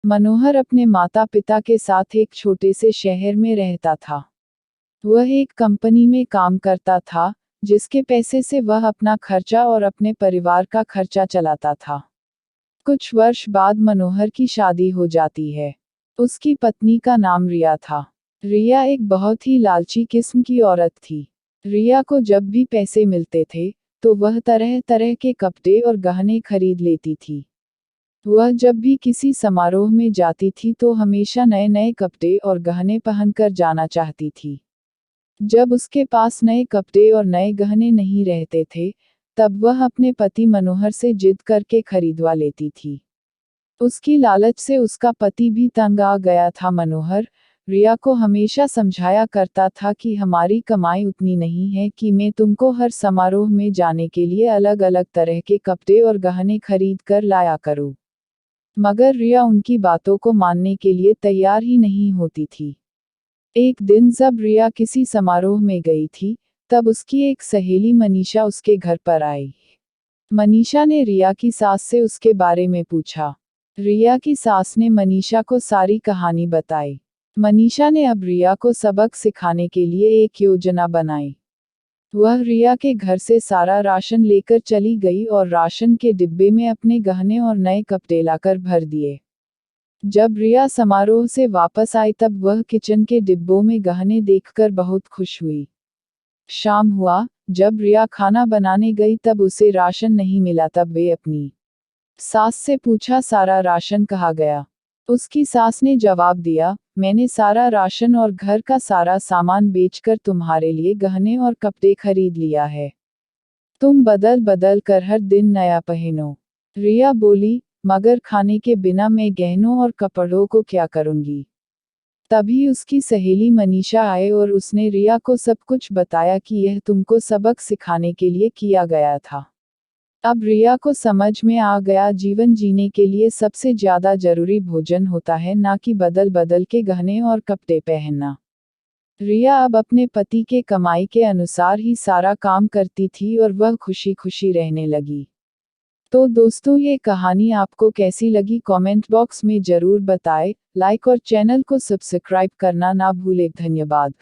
मनोहर अपने माता पिता के साथ एक छोटे से शहर में रहता था। वह एक कंपनी में काम करता था, जिसके पैसे से वह अपना खर्चा और अपने परिवार का खर्चा चलाता था। कुछ वर्ष बाद मनोहर की शादी हो जाती है। उसकी पत्नी का नाम रिया था। रिया एक बहुत ही लालची किस्म की औरत थी। रिया को जब भी पैसे मिलते थे, तो वह तरह तरह के कपड़े और गहने खरीद लेती थी। वह जब भी किसी समारोह में जाती थी तो हमेशा नए नए कपड़े और गहने पहनकर जाना चाहती थी। जब उसके पास नए कपड़े और नए गहने नहीं रहते थे, तब वह अपने पति मनोहर से जिद करके खरीदवा लेती थी। उसकी लालच से उसका पति भी तंग आ गया था। मनोहर रिया को हमेशा समझाया करता था कि हमारी कमाई उतनी नहीं है कि मैं तुमको हर समारोह में जाने के लिए अलग अलग तरह के कपड़े और गहने खरीद कर लाया करूं। मगर रिया उनकी बातों को मानने के लिए तैयार ही नहीं होती थी। एक दिन जब रिया किसी समारोह में गई थी, तब उसकी एक सहेली मनीषा उसके घर पर आई। मनीषा ने रिया की सास से उसके बारे में पूछा। रिया की सास ने मनीषा को सारी कहानी बताई। मनीषा ने अब रिया को सबक सिखाने के लिए एक योजना बनाई। वह रिया के घर से सारा राशन लेकर चली गई और राशन के डिब्बे में अपने गहने और नए कपड़े लाकर भर दिए। जब रिया समारोह से वापस आई तब वह किचन के डिब्बों में गहने देखकर बहुत खुश हुई। शाम हुआ, जब रिया खाना बनाने गई तब उसे राशन नहीं मिला। तब वे अपनी सास से पूछा, सारा राशन कहाँ गया? उसकी सास ने जवाब दिया, मैंने सारा राशन और घर का सारा सामान बेचकर तुम्हारे लिए गहने और कपड़े खरीद लिया है। तुम बदल बदल कर हर दिन नया पहनो। रिया बोली, मगर खाने के बिना मैं गहनों और कपड़ों को क्या करूंगी? तभी उसकी सहेली मनीषा आए और उसने रिया को सब कुछ बताया कि यह तुमको सबक सिखाने के लिए किया गया था। अब रिया को समझ में आ गया, जीवन जीने के लिए सबसे ज्यादा जरूरी भोजन होता है, ना कि बदल बदल के गहने और कपड़े पहनना। रिया अब अपने पति के कमाई के अनुसार ही सारा काम करती थी और वह खुशी खुशी रहने लगी। तो दोस्तों, ये कहानी आपको कैसी लगी कमेंट बॉक्स में जरूर बताएं। लाइक और चैनल को सब्सक्राइब करना ना भूलें। धन्यवाद।